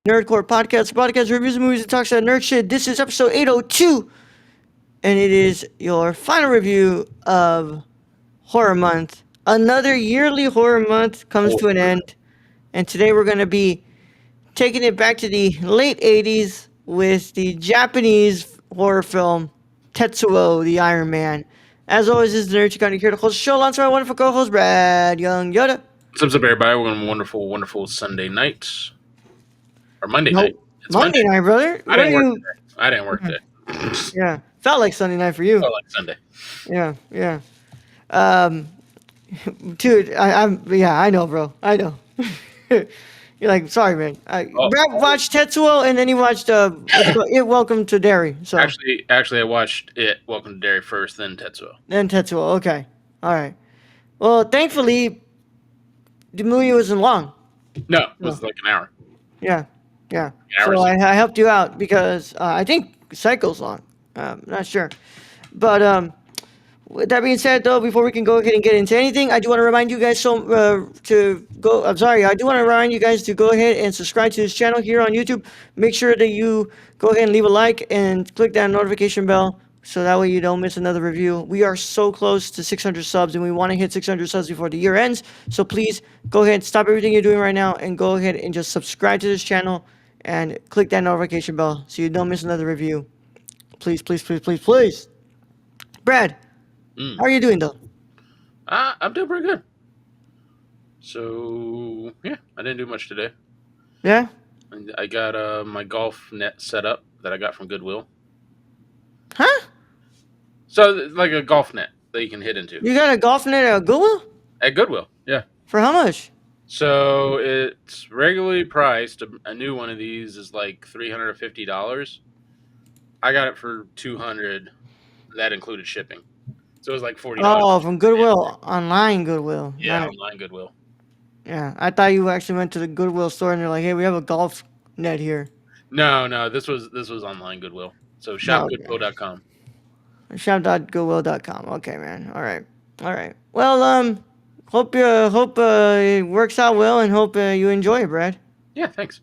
Nerdcore podcast reviews movies and talks about nerd shit. This is episode 802, and it is your final review of Horror Month. Another yearly horror month comes to an end, and today we're going to be taking it back to the late 80s with the Japanese horror film Tetsuo, the Iron Man. As always, this is the Nerd Chicano here to host the show alongside my wonderful co-host Brad Young Yoda. What's up, everybody? We're on a wonderful, wonderful Sunday night. Or Monday night. Nope. It's Monday night, brother. I didn't work today. I didn't work today. Yeah, felt like Sunday night for you. Felt like Sunday. Yeah. Um, dude, I know, bro. I know. You're like, sorry, man. Brad watched Tetsuo, and then he watched It Welcome to Derry. So Actually, I watched it, Welcome to Derry first, then Tetsuo. then Tetsuo. Okay, all right. Well, thankfully, the movie wasn't long. No, it was like an hour. Yeah. Hours. So I helped you out because I think Psycho's long. Not sure, but with that being said, though, before we can go ahead and get into anything, I do want to remind you guys to go. I'm sorry, I do want to remind you guys to go ahead and subscribe to this channel here on YouTube. Make sure that you go ahead and leave a like and click that notification bell so that way you don't miss another review. We are so close to 600 subs, and we want to hit 600 subs before the year ends. So please go ahead, stop everything you're doing right now, and go ahead and just subscribe to this channel and click that notification bell so you don't miss another review. Please. Brad. How are you doing, though? I'm doing pretty good. So, yeah, I didn't do much today. Yeah? I got my golf net set up that I got from Goodwill. Huh? So, like a golf net that you can hit into. You got a golf net at Goodwill? At Goodwill, yeah. For how much? So, it's regularly priced. A new one of these is like $350. I got it for $200. That included shipping. So it was like $40. Oh, from Goodwill. Online Goodwill. Yeah, online Goodwill. Yeah, I thought you actually went to the Goodwill store and they're like, hey, we have a golf net here. No, this was online Goodwill. So shopgoodwill.com. Shop.goodwill.com. Okay, man. All right. Well, hope it works out well and hope you enjoy it, Brad. Yeah, thanks.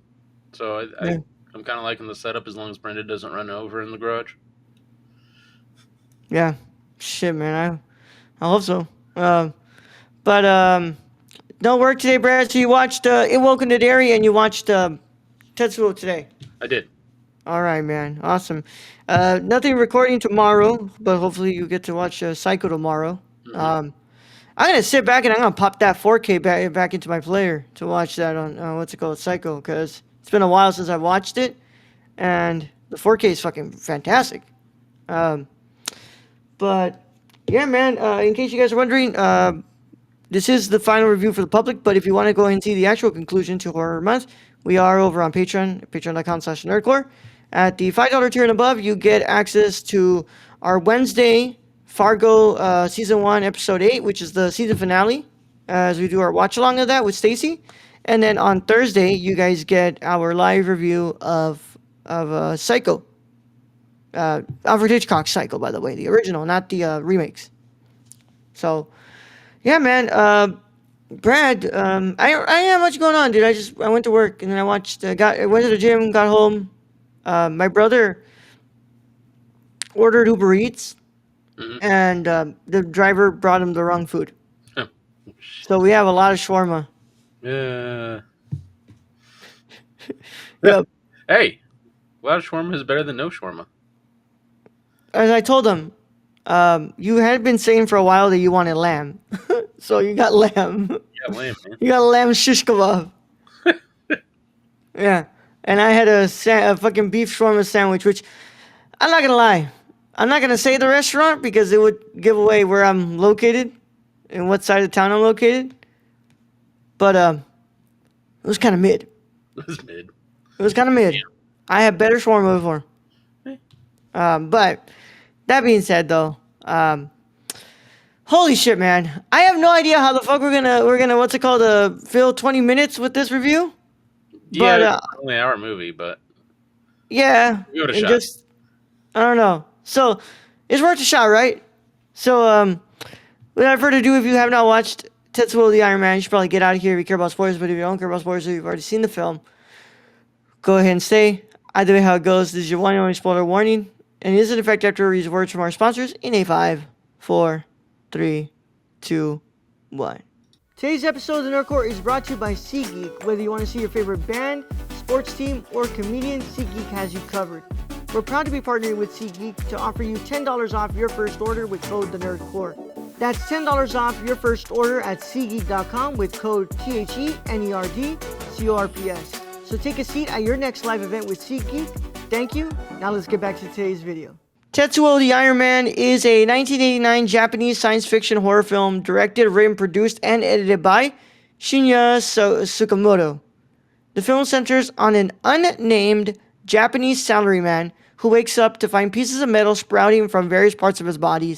So Yeah. I'm kind of liking the setup as long as Brenda doesn't run over in the garage. Yeah. Shit, man. I hope so. But no work today, Brad. So you watched It Welcome to Derry and you watched Tetsuo today. I did. All right, man. Awesome. Nothing recording tomorrow, but hopefully you get to watch Psycho tomorrow. Mhm. I'm gonna sit back and I'm gonna pop that 4K back into my player to watch that on what's it called, Psycho, because it's been a while since I watched it, and the 4K is fucking fantastic. But yeah, man. In case you guys are wondering, this is the final review for the public. But if you want to go ahead and see the actual conclusion to Horror Month, we are over on Patreon, patreon.com/nerdcore. At the $5 tier and above, you get access to our Wednesday Fargo season 1 episode 8, which is the season finale, as we do our watch along of that with Stacy. And then on Thursday, you guys get our live review of Psycho. Alfred Hitchcock's Psycho, by the way, the original, not the remakes. So, yeah, man. Brad, I didn't have much going on, dude. I went to work and then I went to the gym, got home. My brother ordered Uber Eats, and the driver brought him the wrong food. So we have a lot of shawarma. Yeah. Yep. Hey, a lot of shawarma is better than no shawarma. As I told him, you had been saying for a while that you wanted lamb, so you got lamb. Yeah, lamb, man. You got a lamb shish kebab. Yeah, and I had a fucking beef shawarma sandwich, which I'm not gonna lie, I'm not gonna say the restaurant because it would give away where I'm located and what side of town I'm located. But it was kind of mid. It was mid. It was kind of mid. Yeah. I had better shawarma before. But that being said, though, holy shit, man! I have no idea how the fuck we're gonna what's it called? Fill 20 minutes with this review. Yeah, But it's only an hour movie, but yeah, give it a and shot. just I don't know. So it's worth a shot, right? So without further ado, if you have not watched Tetsuo the Iron Man, you should probably get out of here if you care about spoilers. But if you don't care about spoilers, or you've already seen the film, go ahead and stay. Either way, how it goes, this is your one and only spoiler warning, and it is in effect after these words from our sponsors in a five, four, three, two, one. Today's episode of the Nerd Court is brought to you by SeatGeek. Whether you want to see your favorite band, sports team, or comedian, SeatGeek has you covered. We're proud to be partnering with SeatGeek to offer you $10 off your first order with code TheNerdCourt. That's $10 off your first order at SeatGeek.com with code THENERDCORPS. So take a seat at your next live event with SeatGeek. Thank you. Now let's get back to today's video. Tetsuo the Iron Man is a 1989 Japanese science fiction horror film directed, written, produced, and edited by Shinya Tsukamoto. The film centers on an unnamed Japanese salaryman who wakes up to find pieces of metal sprouting from various parts of his body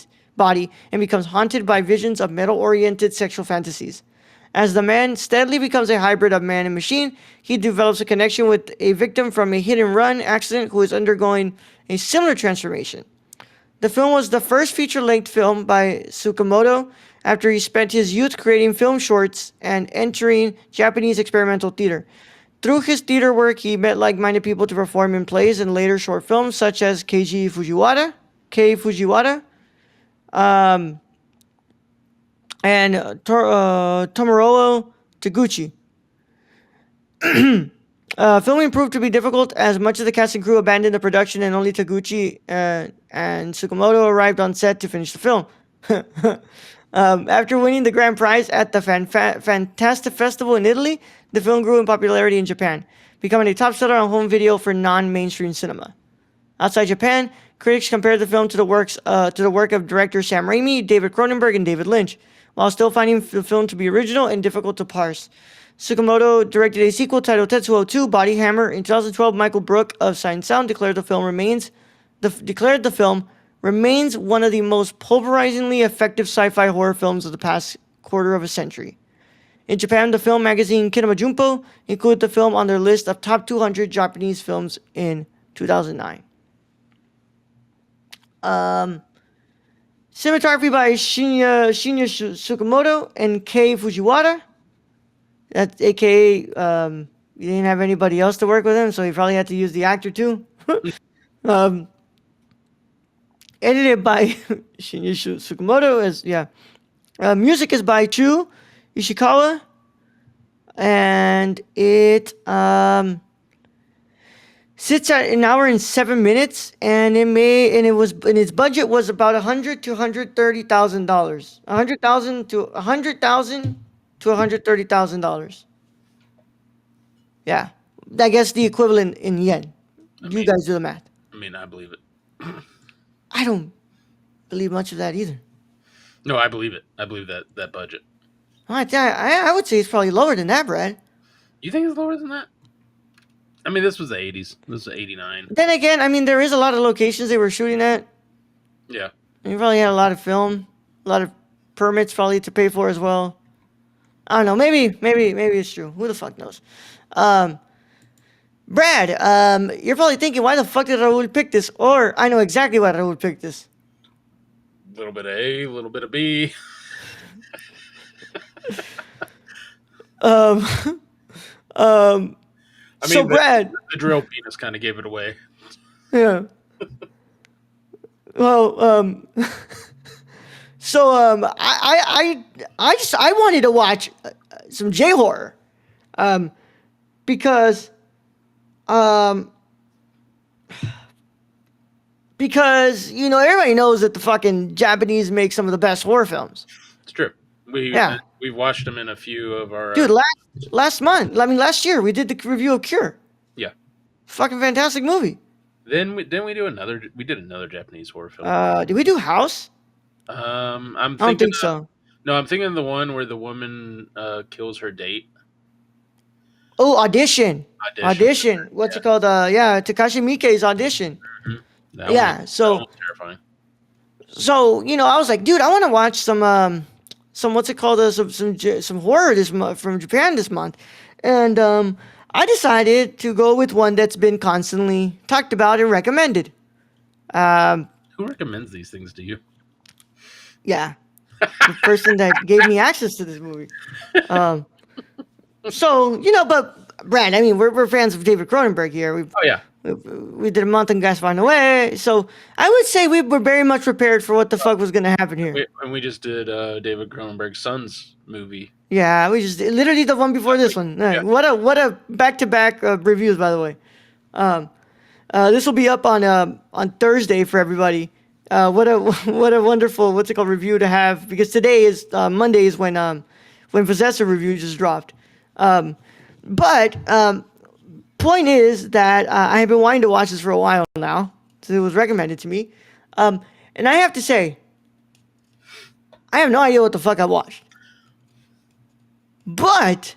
and becomes haunted by visions of metal-oriented sexual fantasies. As the man steadily becomes a hybrid of man and machine, he develops a connection with a victim from a hit-and-run accident who is undergoing a similar transformation. The film was the first feature-length film by Tsukamoto after he spent his youth creating film shorts and entering Japanese experimental theater. Through his theater work, he met like-minded people to perform in plays and later short films such as Kei Fujiwara, um, and Tomororo Taguchi. Filming proved to be difficult as much of the cast and crew abandoned the production and only Taguchi and Tsukamoto arrived on set to finish the film. After winning the grand prize at the Fantastic Festival in Italy, the film grew in popularity in Japan, becoming a top seller on home video for non-mainstream cinema. Outside Japan, critics compared the film to the work of director Sam Raimi, David Cronenberg, and David Lynch, while still finding the film to be original and difficult to parse. Tsukamoto directed a sequel titled Tetsuo 2 Body Hammer. In 2012, Michael Brook of Signed Sound declared the film remains one of the most pulverizingly effective sci-fi horror films of the past quarter of a century. In Japan, the film magazine Kinema Junpo included the film on their list of top 200 Japanese films in 2009. Cinematography by Shinya Tsukamoto and Kei Fujiwara. That's AKA, he didn't have anybody else to work with him, so he probably had to use the actor too. Edited by Shinya Tsukamoto. Music is by Chu Ishikawa, and it sits at an hour and 7 minutes, and its budget was about $100,000 to $130,000, $130,000. Yeah, I guess the equivalent in yen. You guys do the math. I believe it. I don't believe much of that either. No, I believe it. I believe that budget. I would say it's probably lower than that, Brad. You think it's lower than that? This was the 80s. This was 89. Then again, there is a lot of locations they were shooting at. Yeah. And you probably had a lot of film, a lot of permits probably to pay for as well. I don't know. Maybe it's true. Who the fuck knows? Brad, you're probably thinking, why the fuck did Raul pick this? Or I know exactly why Raul picked this. A little bit of A, a little bit of B. So Brad, the drill penis kind of gave it away. Yeah. Well, I wanted to watch some J horror, because everybody knows that the fucking Japanese make some of the best horror films. It's true. We've watched them in a few of our dude. Last year we did the review of Cure. Yeah. Fucking fantastic movie. Then we did another Japanese horror film. Did we do House? I don't think so. No, I'm thinking of the one where the woman kills her date. Oh, Audition. What's it called? Takashi Miike's Audition. Mm-hmm. That was terrifying. So I was like, dude, I want to watch some what's it called? Some horror from Japan this month, and I decided to go with one that's been constantly talked about and recommended. Who recommends these things to you? Yeah, the person that gave me access to this movie. So but Brad, I mean, we're fans of David Cronenberg here. Oh yeah, We did a month on Gas Find Away, so I would say we were very much prepared for what the fuck was gonna happen here. we just did David Cronenberg's son's movie Yeah, we just literally the one before last this week. one. Yeah, What a back to back reviews, by the way. This will be up on Thursday for everybody. What a what a wonderful what's it called review to have, because today is Monday is when Possessor review just dropped. But point is that I have been wanting to watch this for a while now. So it was recommended to me, and I have to say I have no idea what the fuck I watched, but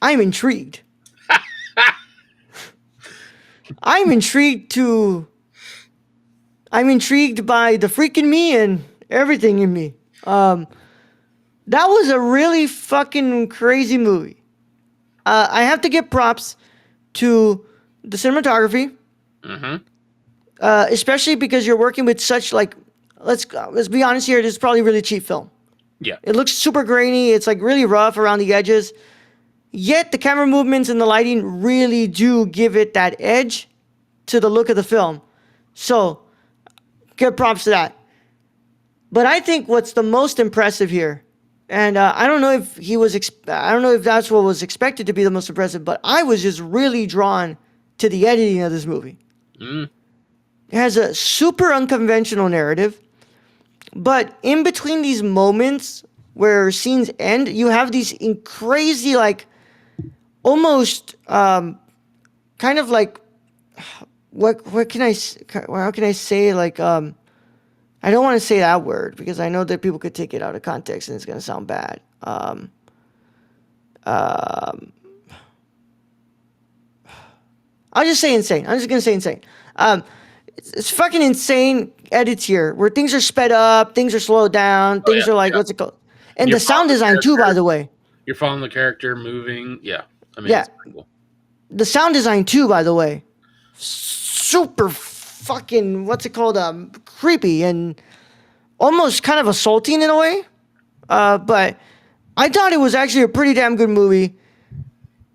I'm intrigued. I'm intrigued to I'm intrigued by the freak in me and everything in me. That was a really fucking crazy movie. I have to give props to the cinematography, hmm especially because you're working with such like let's be honest here. This is probably a really cheap film. yeah. It looks super grainy. It's like really rough around the edges. Yet the camera movements and the lighting really do give it that edge to the look of the film. So, give props to that. But I think what's the most impressive here, and I don't know if I don't know if that's what was expected to be the most impressive, but I was just really drawn to the editing of this movie. Mm. It has a super unconventional narrative, but in between these moments where scenes end, you have these crazy, like, almost kind of like what can how can I say, like, I don't want to say that word because I know that people could take it out of context and it's gonna sound bad. I'll just say insane. I'm just gonna say insane. It's fucking insane edits here where things are sped up, things are slowed down, Oh yeah, things are like yeah. what's it called, And and the sound design too. By the way, you're following the character moving. Yeah, I mean yeah, it's pretty cool. the sound design too. By the way, super fucking what's it called, creepy and almost kind of assaulting in a way. But I thought it was actually a pretty damn good movie.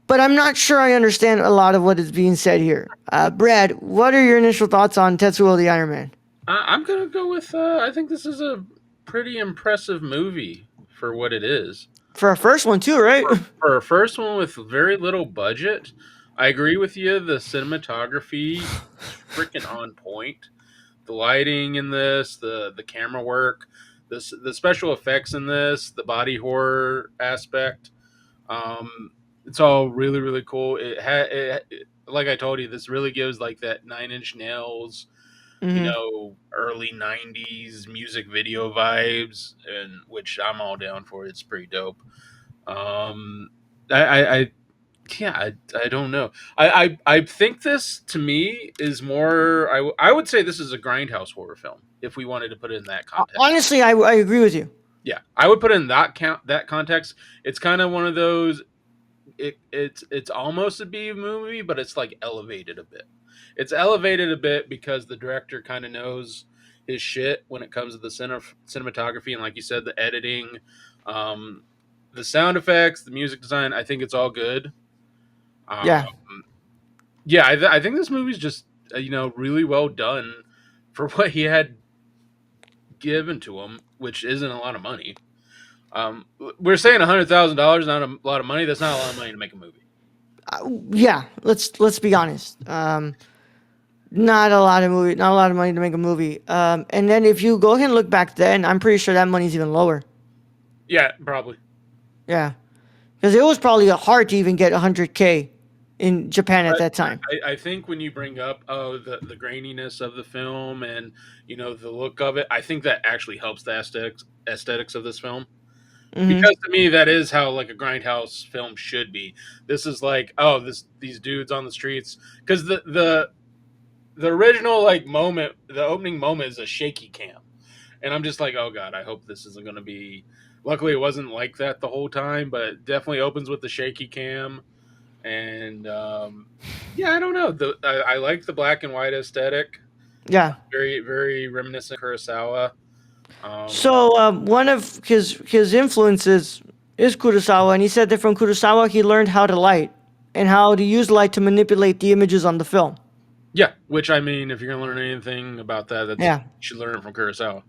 But I'm not sure I understand a lot of what is being said here. Brad, what are your initial thoughts on Tetsuo the Iron Man? I'm gonna go with. I think this is a pretty impressive movie for what it is. For a first one too, right? For a first one with very little budget, I agree with you. The cinematography is freaking on point. The lighting in this, the camera work, the special effects in this, the body horror aspect. Um, it's all really really cool. Like I told you, this really gives like that Nine Inch Nails, Mm-hmm. early '90s music video vibes, and which I'm all down for. It's pretty dope. Um, I yeah, I don't know. I think this to me is more. I would say this is a grindhouse horror film if we wanted to put it in that context. Honestly, I agree with you. Yeah, I would put it in that context. It's kind of one of those. It's almost a B movie, but it's like elevated a bit. It's elevated a bit because the director kind of knows his shit when it comes to the cinematography and, like you said, the editing, um, the sound effects, the music design. I think it's all good. Um, Yeah. yeah, I think this movie's just really well done for what he had given to him, which isn't a lot of money. We're saying $100,000 not a lot of money. That's not a lot of money to make a movie. Yeah. Let's be honest. Not a lot of money to make a movie. And then if you go ahead and look back then, I'm pretty sure that money's even lower. Yeah, probably. Yeah, because it was probably hard to even get 100K in Japan at But that time. I think when you bring up the graininess of the film and the look of it, I think that actually helps the aesthetics of this film. Mm-hmm. Because to me, that is how like a grindhouse film should be. This is like, oh, these dudes on the streets, because the original like moment, the opening moment is a shaky cam, and I'm just like, oh god, I hope this isn't going to be. Luckily, it wasn't like that the whole time, but it definitely opens with the shaky cam, and yeah, I don't know. I like the black and white aesthetic, Yeah. very very reminiscent of Kurosawa. Um, So one of his influences is Kurosawa, and he said that from Kurosawa he learned how to light and how to use light to manipulate the images on the film. Yeah, which I mean, if you're gonna learn anything about that, that's Yeah. you should learn it from Kurosawa.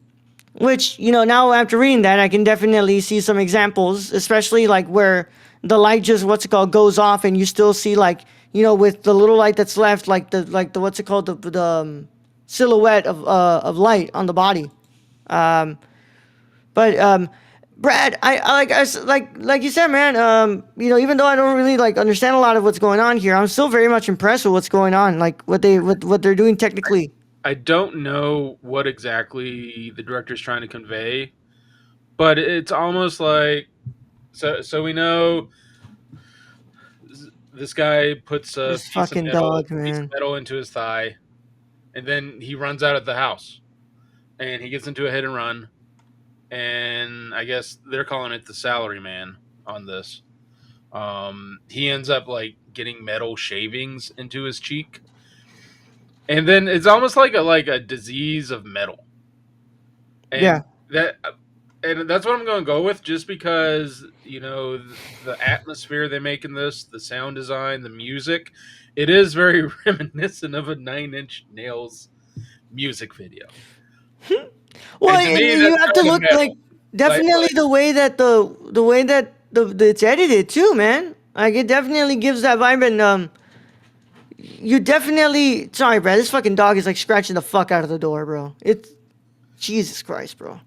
Which, now after reading that, I can definitely see some examples, especially like where the light just, what's it called, goes off and you still see like, with the little light that's left, like the what's it called, the silhouette of light on the body. But Brad, I like you said, man. Even though I don't really like understand a lot of what's going on here, I'm still very much impressed with what's going on, like what they're doing technically. I don't know what exactly the director's trying to convey, but it's almost like so we know this guy puts a This piece of fucking metal dog, man. into his thigh, and then he runs out of the house, and he gets into a hit and run, and I guess they're calling it the salary man on this. He ends up like getting metal shavings into his cheek, and then it's almost like a disease of metal, Yeah, and that and that's what I'm going to go with, just because the atmosphere they make in this, the sound design, the music, it is very reminiscent of a Nine Inch Nails music video, well, and to and me you that's have to kind of look like metal. definitely Like the way that the way that it's edited too, man. Like it definitely gives that vibe, and you definitely. Sorry, Brad. This fucking dog is like scratching the fuck out of the door, bro. It's Jesus Christ, bro.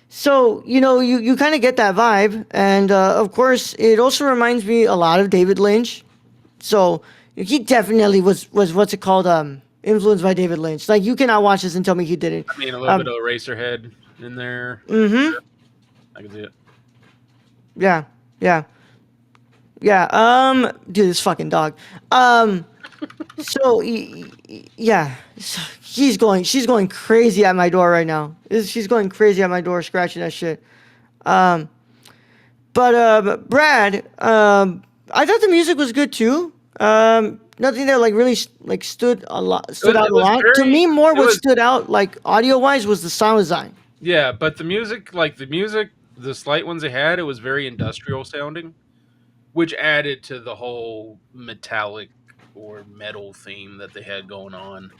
So you kind of get that vibe, and of course, it also reminds me a lot of David Lynch. So he definitely was what's it called, influenced by David Lynch. Like you cannot watch this and tell me he didn't. I mean, a little bit Um, of Eraserhead in there. mm-hmm. I can see it. Yeah, yeah, yeah. Dude, this fucking dog. So yeah, so she's going crazy at my door right now. She's going crazy at my door, scratching that shit. Um, but Brad, I thought the music was good too. Nothing that like really like stood out It a was lot. To very. me, more It what was stood out like audio wise was the sound design. Yeah, but the music, the slight ones they had, it was very industrial sounding, which added to the whole metallic or metal theme that they had going on.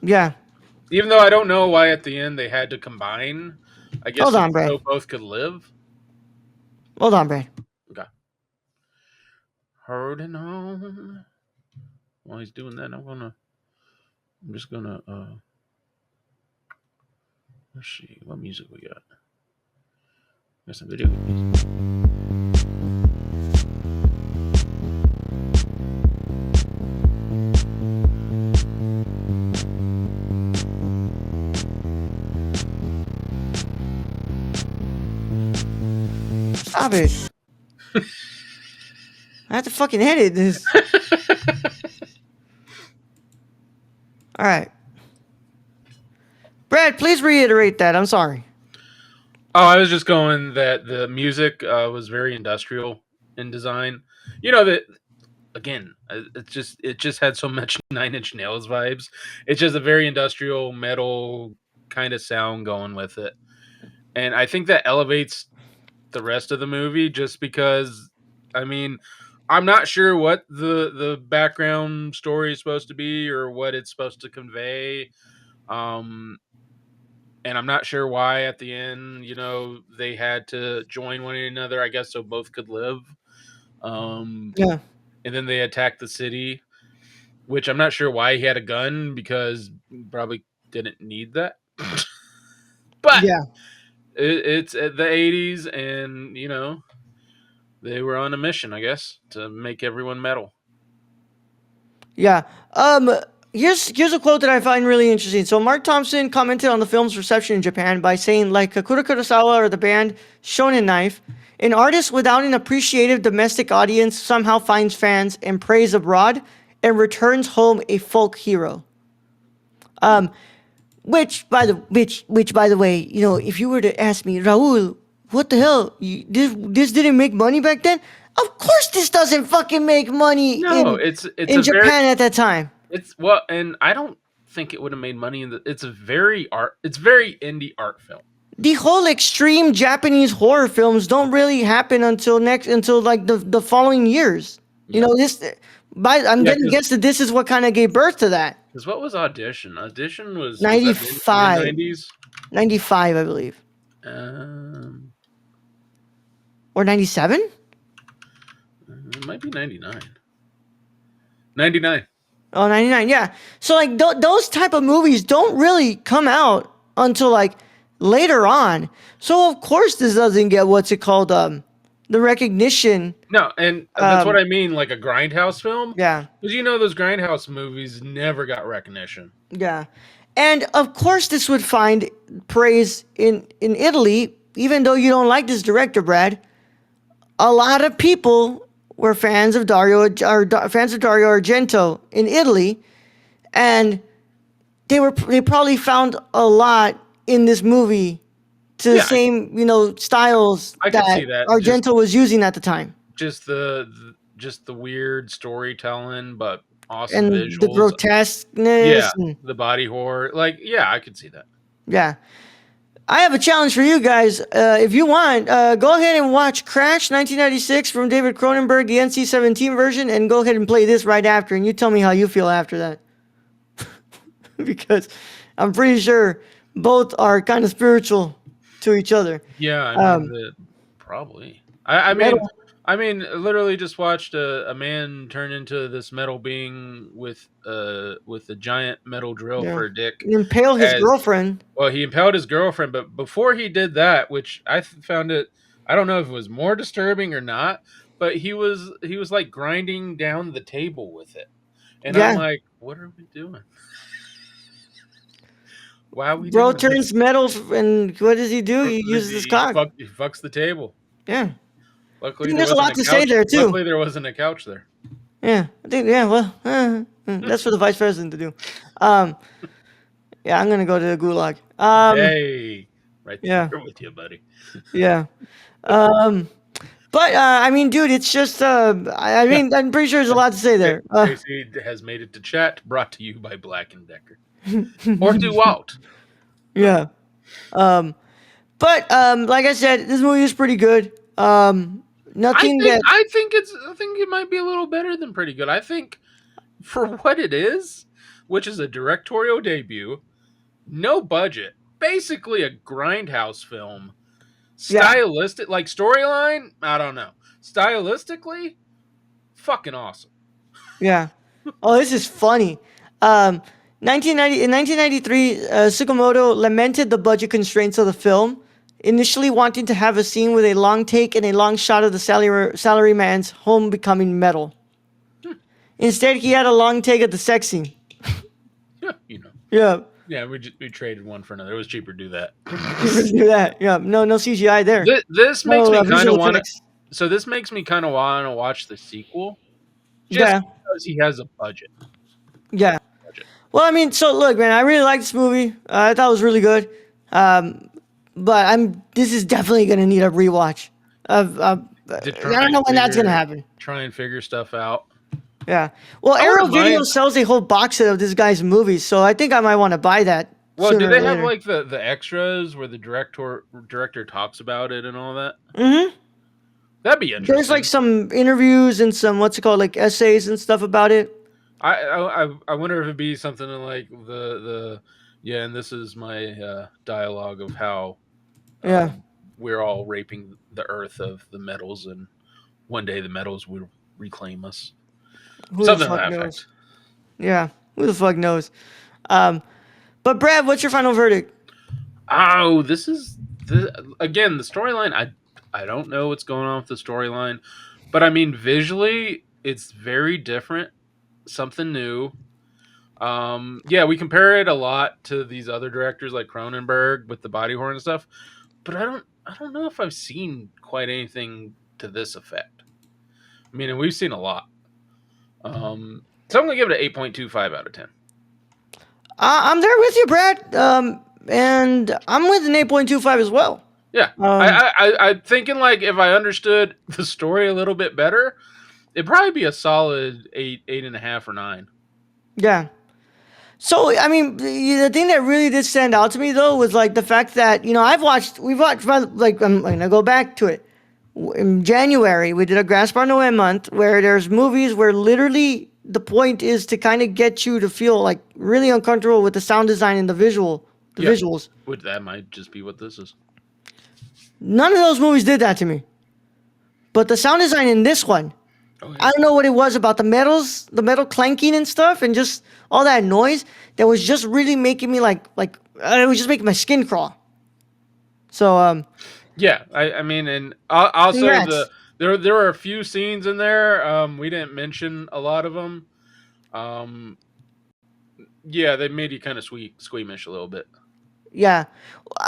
Yeah. Even though I don't know why at the end they had to combine, I guess Hold on, Brad. so both could live. Hold on, Brad. Okay. Holding on. While he's doing that, I'm just gonna let's see what music we got. Got some video game music. Stop it. I have to fucking edit this. All right. Brad, please reiterate that. I'm sorry. Oh, I was just going that the music was very industrial in design. That again, it just had so much Nine Inch Nails vibes. It's just a very industrial metal kind of sound going with it, and I think that elevates the rest of the movie. Just because, I mean, I'm not sure what the background story is supposed to be or what it's supposed to convey. Um, and I'm not sure why at the end, they had to join one another. I guess so both could live. Um, Yeah. and then they attacked the city, which I'm not sure why he had a gun, because he probably didn't need that. But Yeah. it's at the 80s, and they were on a mission, I guess, to make everyone metal. Yeah. Um. Here's a quote that I find really interesting. So Mark Thompson commented on the film's reception in Japan by saying, like Kakura Kurosawa or the band Shonen Knife, an artist without an appreciative domestic audience somehow finds fans and praise abroad and returns home a folk hero. Which by the way, if you were to ask me, Raul, what the hell? This didn't make money back then? Of course this doesn't fucking make money No, it's in a very Japan at that time. it's well, and I don't think it would have made money in the. It's very indie art film. the whole extreme Japanese horror films don't really happen until like the following years. You Yeah, know this. I'm yeah, getting guess that this is what kind of gave birth to that. because what was Audition? Audition was Ninety that mid five, '90s? 95, I believe, Um, or 97. it might be '99. '99. Oh, 99, yeah. So like those type of movies don't really come out until like later on. So of course this doesn't get what's it called the recognition. No, and that's what Um I mean, like a grindhouse film, yeah. because those grindhouse movies never got recognition. Yeah. And of course this would find praise in Italy even though you don't like this director, Brad. A lot of people were fans of Dario Argento in Italy, and they probably found a lot in this movie to the Yeah, same styles I could that see that. Argento was using at the time, Just the weird storytelling, but awesome and the visuals. Yeah, grotesqueness, and the body horror. Like, yeah, I could see that. yeah. I have a challenge for you guys. If you want, go ahead and watch Crash 1996 from David Cronenberg, the NC-17 version, and go ahead and play this right after, and you tell me how you feel after that. Because I'm pretty sure both are kind of spiritual to each other. Yeah, I mean, Um, probably. I mean, metal, literally just watched a man turn into this metal being with a giant metal drill yeah, for a dick. impale his As girlfriend. well, he impaled his girlfriend, but before he did that, which found it, I don't know if it was more disturbing or not, but he was like grinding down the table with it, and I'm Yeah, like, what are we doing? Why are we bro doing this? turns metal, and what does he do? He uses his cock. He fucks the table. Yeah, I Luckily, think there there's a wasn't lot a to say couch. there too. Luckily, there wasn't a couch there. Yeah, I think yeah. Well, that's for the vice president to do. Um, yeah, I'm gonna go to the gulag. Hey, right Yeah, there with you, buddy. yeah. Um, but I mean, dude, it's just I mean, I'm pretty sure there's a lot to say there. Stacy has made it to chat. Brought to you by Black and Decker or DeWalt. Yeah. Um, but like I said, this movie is pretty good. Nothing that I think it might be a little better than pretty good. I think for what it is, which is a directorial debut, no budget, basically a grindhouse film. yeah, Stylistic, like storyline, I don't know. Stylistically, fucking awesome. yeah. Oh, this is funny. Um, 1990 in 1993, Tsukamoto lamented the budget constraints of the film, initially wanting to have a scene with a long take and a long shot of the salaryman's home becoming metal. Instead, he had a long take of the sex scene. Yeah, Yeah, Yeah, we traded one for another. It was cheaper to do that. you can do that. Yeah, no CGI there. This makes No me kind of visual want to. effects. So this makes me kind of want to watch the sequel, just Yeah, because he has a budget. yeah. Budget. Well, I mean, so look, man, I really like this movie. I thought it was really good. Um, but this is definitely gonna need a rewatch. I To don't know when that's gonna happen. try and figure stuff out. Yeah. Well, I Arrow wouldn't Video mind. sells a whole box set of this guy's movies, so I think I might want to buy that Well, do sooner they or have later. like the extras where the director talks about it and all that? Mm-hmm. That'd be There's like interesting. some interviews and some what's it called, like essays and stuff about it. I wonder if it'd be something like the yeah, and this is my dialogue of how Yeah. we're all raping the earth of the metals, and one day the metals will reclaim us. Who the Something to fuck that knows? effect. Yeah. Who the fuck knows? Um, but Brad, what's your final verdict? Oh, again the storyline. I don't know what's going on with the storyline, but I mean visually, it's very different. Something new. Yeah, we compare it a lot to these other directors like Cronenberg with the body horror and stuff, but I don't know if I've seen quite anything to this effect. I mean, and we've seen a lot. So I'm gonna give it an 8.25 out of 10. I'm there with you, Brad. And I'm with an 8.25 as well. Yeah, Um, I'm thinking like if I understood the story a little bit better, it'd probably be a solid 8, 8.5, or 9. yeah. So I mean, the thing that really did stand out to me though was like the fact that we've watched like I'm gonna go back to it. In January, we did a Gaspar Noé month where there's movies where literally the point is to kind of get you to feel like really uncomfortable with the sound design and the Yeah. visuals. Which that might just be what this is. None of those movies did that to me, but the sound design in this one, Oh yeah. I don't know what it was about the metal clanking and stuff, and just all that noise that was just really making me like it was just making my skin crawl. So Yeah, I mean, and I'll say congrats. there were a few scenes in there. We didn't mention a lot of them. Um, yeah, they made you kind of squeamish a little bit. Yeah.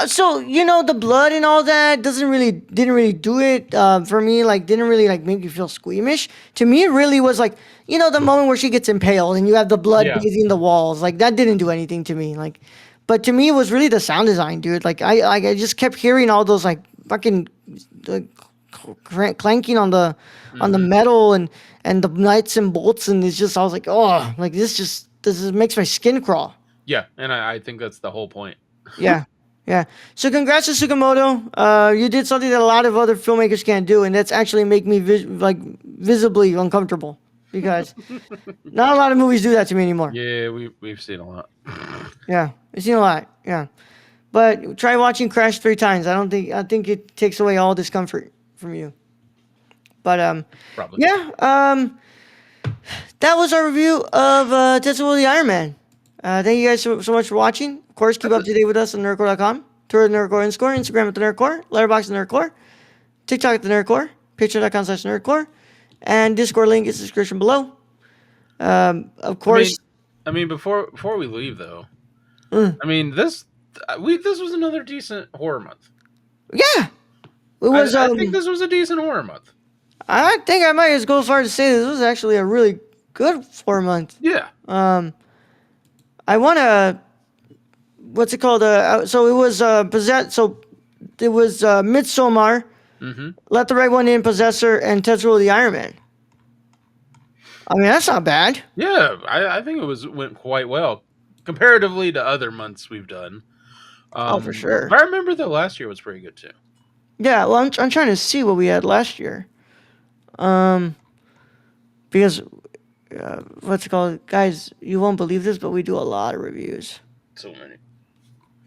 So the blood and all that didn't really do it for me. Like didn't really like make me feel squeamish. To me, it really was like the moment where she gets impaled and you have the blood Yeah. bathing the walls. Like that didn't do anything to me. Like, but to me, it was really the sound design, dude. Like I just kept hearing all those like fucking like clanking on the Hmm. metal and the nuts and bolts, and it's just I was like, oh, like this makes my skin crawl. Yeah, and I think that's the whole point. Yeah, yeah. So congrats to Sugimoto. You did something that a lot of other filmmakers can't do, and that's actually make me visibly uncomfortable because not a lot of movies do that to me anymore. Yeah, we've seen a lot. Yeah, I've seen a lot. Yeah, but try watching Crash 3 times. I think it takes away all discomfort from you. But Probably. yeah. That was our review of Tetsuo the Iron Man. Thank you guys so much for watching. Of course, keep That's up it. to date with us on nerdcore.com, Twitter at nerdcore underscore, Instagram at the nerdcore, Letterboxd at nerdcore, TikTok at the nerdcore, patreon.com/nerdcore, and Discord link is in the description below. Of I mean, course, before we leave though, mm, I mean this was another decent horror month. yeah, it was. I think this was a decent horror month. I think I might as go as far to say this was actually a really good 4 month. Yeah. I want to. What's it called? So it was possess. So it was Midsommar, Hmm. Let the Right One In, Possessor, and Tetsuo the Iron Man. I mean, that's not bad. Yeah, I think went quite well comparatively to other months we've done. Oh, for sure. But I remember the last year was pretty good too. Yeah, well, I'm trying to see what we had last year. Because, what's it called? Guys, you won't believe this, but we do a lot of reviews. So many.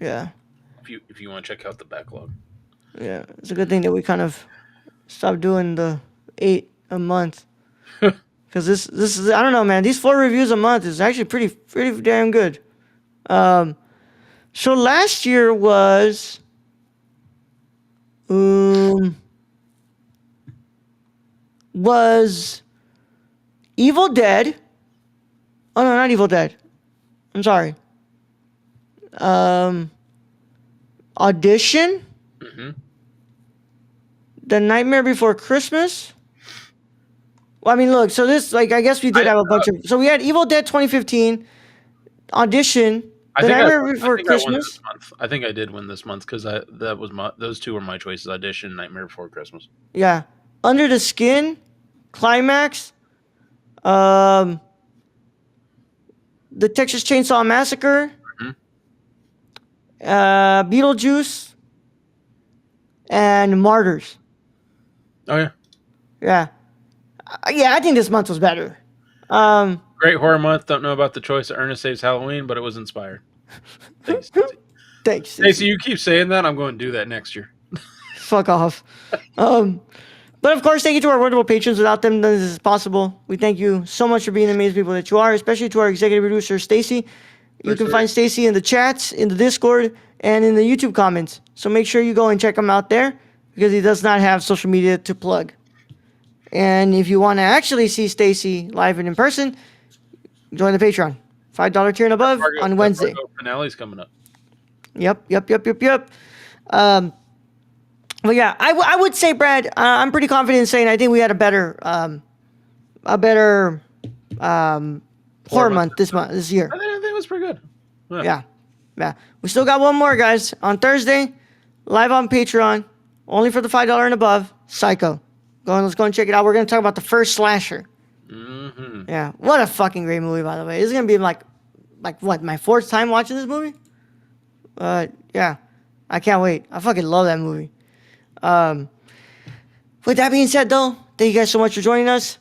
Yeah. If you want to check out the backlog. Yeah. It's a good thing that we kind of stopped doing the 8 a month. Because this is, I don't know, man. These 4 reviews a month is actually pretty damn good. So last year um, was Evil Dead. Oh no, not Evil Dead. I'm sorry. Audition, Hmm. The Nightmare Before Christmas. Well, I mean, look. So this, like, I guess we did I have a bunch of. So we had Evil Dead 2015, Audition, I The think Nightmare I Before think I won this Christmas. month. I think I did win this month because those two were my choices: Audition, Nightmare Before Christmas. Yeah, Under the Skin, Climax, um, The Texas Chainsaw Massacre, Hmm. Beetlejuice, and Martyrs. Oh yeah, Yeah, yeah. I think this month was better. Um, great horror month. Don't know about the choice of Ernest Saves Halloween, but it was inspired. Thank you, Stacey. Thanks, Stacey, Stacey. you keep saying that. I'm going to do that next year. Fuck off. But of course, thank you to our wonderful patrons. Without them, none of this is possible. We thank you so much for being the amazing people that you are, especially to our executive producer, Stacy. You For can sure. find Stacy in the chats, in the Discord, and in the YouTube comments. So make sure you go and check him out there because he does not have social media to plug. And if you want to actually see Stacy live and in person, join the Patreon. $5 tier and above on That Wednesday. Fargo finale's coming up. Yep. But yeah, I would say, Brad, I'm pretty confident in saying I think we had a better horror month this year. I think it was pretty good. Yeah. We still got one more, guys. On Thursday, live on Patreon, only for the $5 and above. Psycho. Let's go and check it out. We're gonna talk about the first slasher. Hmm. Yeah, what a fucking great movie, by the way. This is gonna be like like what, my fourth time watching this movie. Yeah, I can't wait. I fucking love that movie. Um, with that being said, though, thank you guys so much for joining us.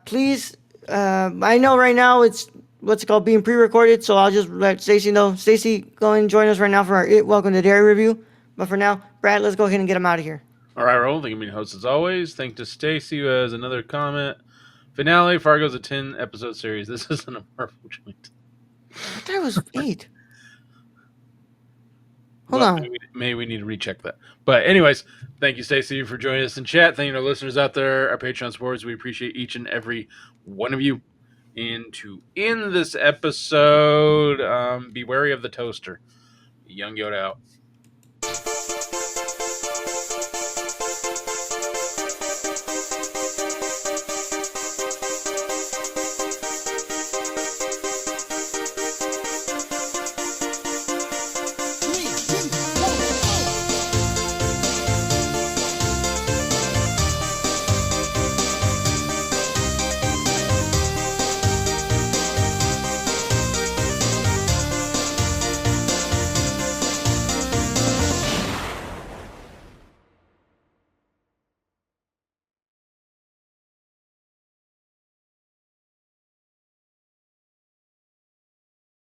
Please, I know right now it's what's it called being pre-recorded, so I'll just let Stacy know. Stacy, go and join us right now for our Welcome to Dairy review. But for now, Brad, let's go ahead and get him out of here. All right, Roll. Thank you, being host as always. Thank to Stacy who has another comment. Finale: Fargo's a 10-episode series. This isn't a Marvel joint. I thought it was 8. Hold Well, on. maybe we need to recheck that. But anyways, thank you, Stacey, for joining us in chat. Thank you to our listeners out there, our Patreon supporters. We appreciate each and every one of you. And to end this episode, be wary of the toaster. Young Yoda out.